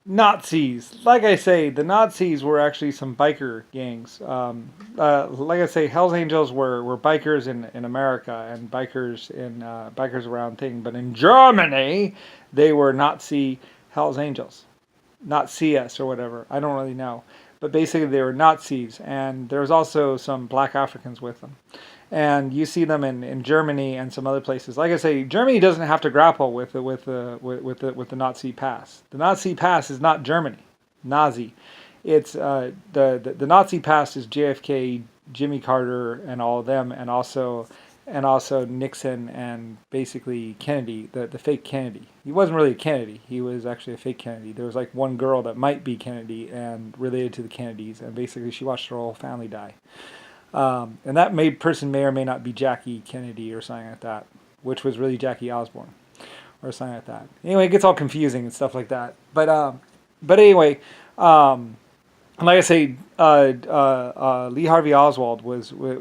Nazis. Like I say, the Nazis were actually some biker gangs. Like I say, Hell's Angels were bikers in America and bikers around thing. But in Germany, they were Nazi Hell's Angels, not CS or whatever. I don't really know. But basically, they were Nazis, and there was also some black Africans with them. And you see them in Germany and some other places. Like I say, Germany doesn't have to grapple with the Nazi past. The Nazi past is not Germany, Nazi. It's the Nazi past is JFK, Jimmy Carter, and all of them, and also Nixon and basically Kennedy, the fake Kennedy. He wasn't really a Kennedy. He was actually a fake Kennedy. There was like one girl that might be Kennedy and related to the Kennedys, and basically she watched her whole family die. And that person may or may not be Jackie Kennedy or something like that, which was really Jackie Osborne or something like that. Anyway, it gets all confusing and stuff like that. But anyway, like I say, Lee Harvey Oswald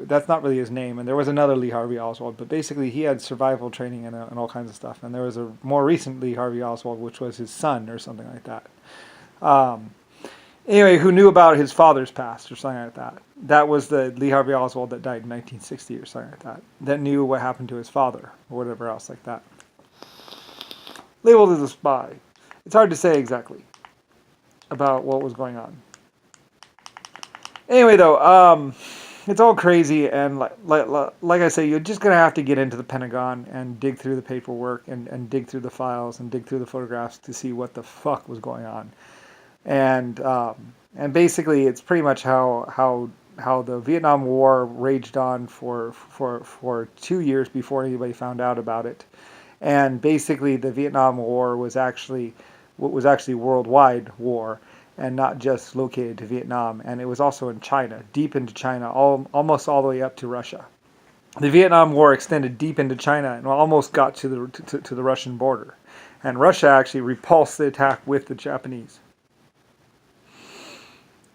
that's not really his name, and there was another Lee Harvey Oswald, but basically he had survival training and all kinds of stuff. And there was a more recent Lee Harvey Oswald, which was his son or something like that. Um, Anyway, who knew about his father's past or something like that. That was the Lee Harvey Oswald that died in 1960 or something like that. That knew what happened to his father or whatever else like that. Labeled as a spy. It's hard to say exactly about what was going on. Anyway, though, it's all crazy, and like I say, you're just going to have to get into the Pentagon and dig through the paperwork and dig through the files and dig through the photographs to see what the fuck was going on. And basically it's pretty much how the Vietnam War raged on for 2 years before anybody found out about it. And basically the Vietnam War was actually worldwide war and not just located to Vietnam, and it was also in China, deep into China, almost all the way up to Russia. The Vietnam War extended deep into China and almost got to the Russian border, and Russia actually repulsed the attack with the Japanese.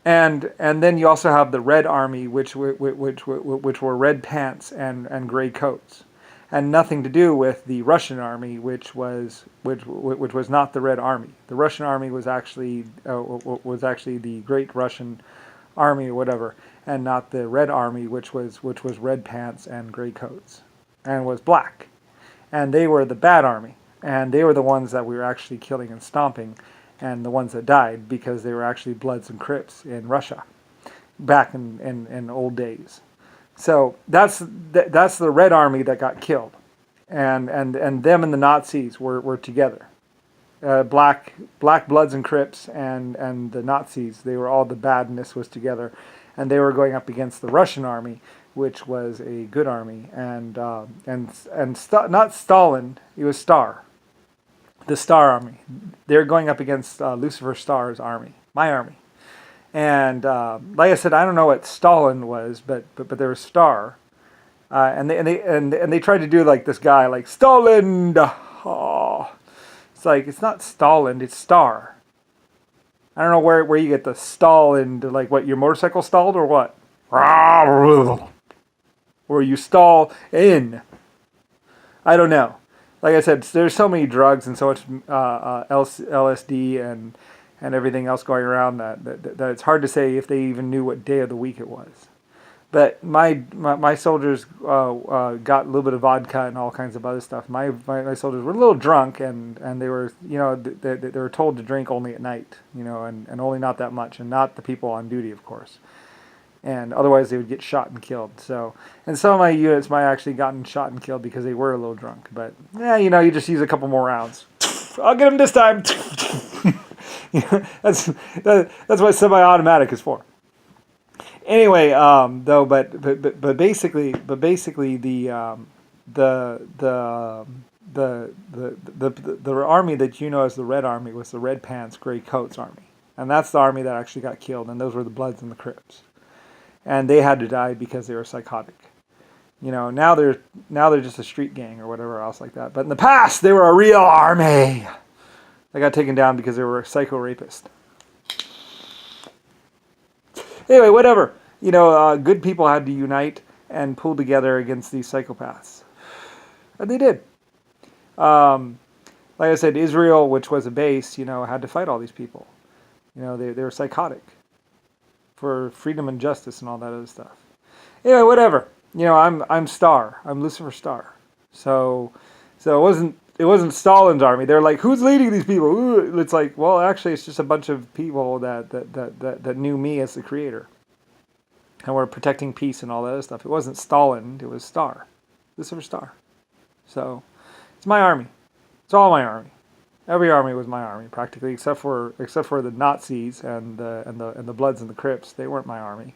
And then you also have the Red Army, which were red pants and gray coats, and nothing to do with the Russian Army, which was not the Red Army. The Russian Army was actually the Great Russian Army or whatever, and not the Red Army, which was red pants and gray coats, and was black, and they were the bad army, and they were the ones that we were actually killing and stomping, and the ones that died because they were actually Bloods and Crips in Russia back in old days. So that's the Red Army that got killed, and them and the Nazis were together. Black Bloods and Crips and the Nazis, they were all, the badness was together, and they were going up against the Russian army, which was a good army, not Stalin, it was Star. The Star Army. They're going up against Lucifer Starr's army, my army. And like I said, I don't know what Stalin was, but there was Star, and they tried to do like this guy, like Stalin. Oh. It's like, it's not Stalin, it's Star. I don't know where you get the Stalin, like what, your motorcycle stalled or what? Or you stall in. I don't know. Like I said, there's so many drugs and so much LSD and everything else going around that it's hard to say if they even knew what day of the week it was. But my soldiers got a little bit of vodka and all kinds of other stuff. My soldiers were a little drunk, and they were, they were told to drink only at night, and only not that much, and not the people on duty, of course. And otherwise they would get shot and killed. So, and some of my units might actually gotten shot and killed because they were a little drunk. But yeah, you just use a couple more rounds. I'll get them this time. That's what semi-automatic is for. Anyway, though, but basically the army that as the Red Army was the Red Pants, Gray Coats Army, and that's the army that actually got killed, and those were the Bloods and the Crips. And they had to die because they were psychotic. Now they're just a street gang or whatever else like that. But in the past, they were a real army. They got taken down because they were a psycho rapist. Anyway, whatever. Good people had to unite and pull together against these psychopaths. And they did. Like I said, Israel, which was a base, had to fight all these people. They were psychotic for freedom and justice and all that other stuff. Anyway, whatever. I'm Star. I'm Lucifer Star. So it wasn't Stalin's army. They're like, who's leading these people? Ooh. It's like, well, actually, it's just a bunch of people that knew me as the creator, and were protecting peace and all that other stuff. It wasn't Stalin. It was Star, Lucifer Star. So it's my army. It's all my army. Every army was my army practically, except for the Nazis and the Bloods and the Crips. They weren't my army.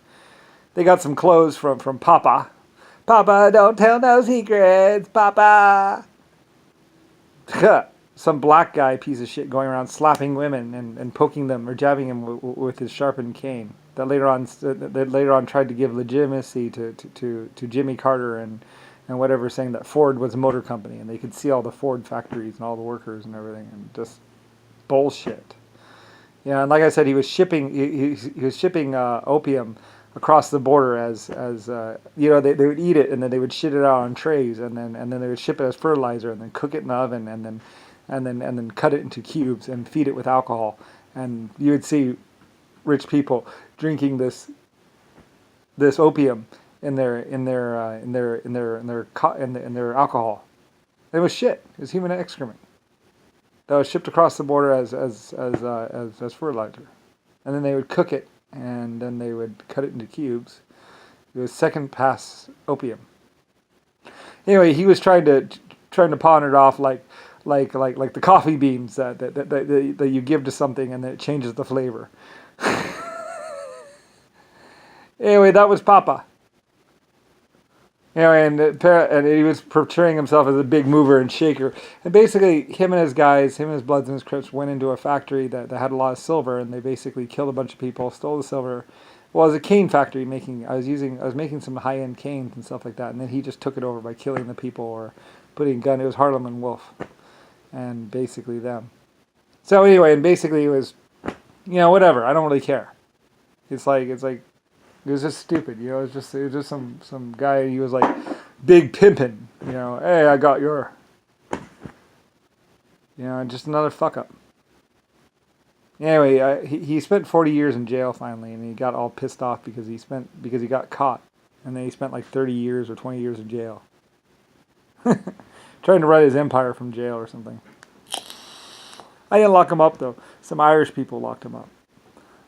They got some clothes from Papa. Papa, don't tell no secrets, Papa. Some black guy piece of shit going around slapping women and poking them or jabbing them with his sharpened cane. That later on tried to give legitimacy to Jimmy Carter and whatever, saying that Ford was a motor company and they could see all the Ford factories and all the workers and everything, and just bullshit. And like I said, he was shipping opium across the border as they would eat it and then they would shit it out on trays and then they would ship it as fertilizer and then cook it in the oven and then cut it into cubes and feed it with alcohol, and you would see rich people drinking this opium in their alcohol. It was shit. It was human excrement that was shipped across the border as fertilizer, and then they would cook it and then they would cut it into cubes. It was second pass opium. Anyway, he was trying to pawn it off like the coffee beans that you give to something and then it changes the flavor. Anyway, that was Papa. And he was portraying himself as a big mover and shaker. And basically, him and his Bloods and his Crips went into a factory that had a lot of silver, and they basically killed a bunch of people, stole the silver. Well, it was a cane factory I was making some high-end canes and stuff like that, and then he just took it over by killing the people or putting a gun. It was Harlem and Wolf, and basically them. So anyway, and basically it was, whatever. I don't really care. It's like. It was just stupid, it was just some guy. He was like big pimping, Hey, I got your, just another fuck up. Anyway, he spent 40 years in jail finally, and he got all pissed off because he got caught, and then he spent like 30 years or 20 years in jail, trying to run his empire from jail or something. I didn't lock him up though. Some Irish people locked him up.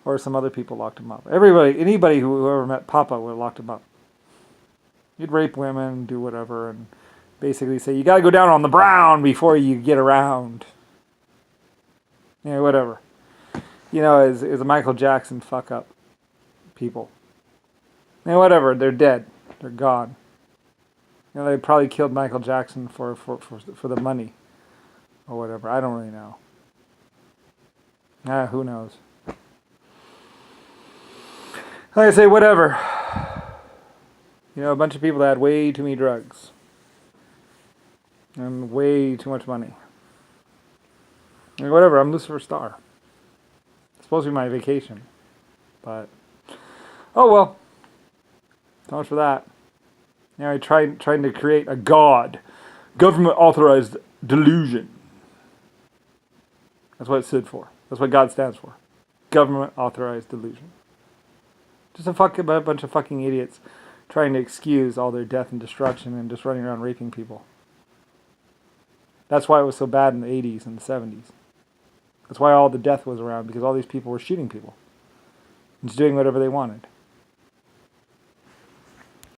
Or some other people locked him up. Anybody who ever met Papa would have locked him up. He'd rape women, do whatever, and basically say, you got to go down on the brown before you get around. Whatever. Is a Michael Jackson fuck up people. Whatever. They're dead. They're gone. They probably killed Michael Jackson for the money or whatever. I don't really know. Who knows? Like I say, whatever. A bunch of people that had way too many drugs. And way too much money. Whatever, I'm Lucifer Star. It's supposed to be my vacation. But, oh well. So much for that. I tried to create a God. Government authorized delusion. That's what it stood for. That's what God stands for. Government authorized delusion. Just a bunch of fucking idiots trying to excuse all their death and destruction and just running around raping people. That's why it was so bad in the 80s and the 70s. That's why all the death was around, because all these people were shooting people and just doing whatever they wanted.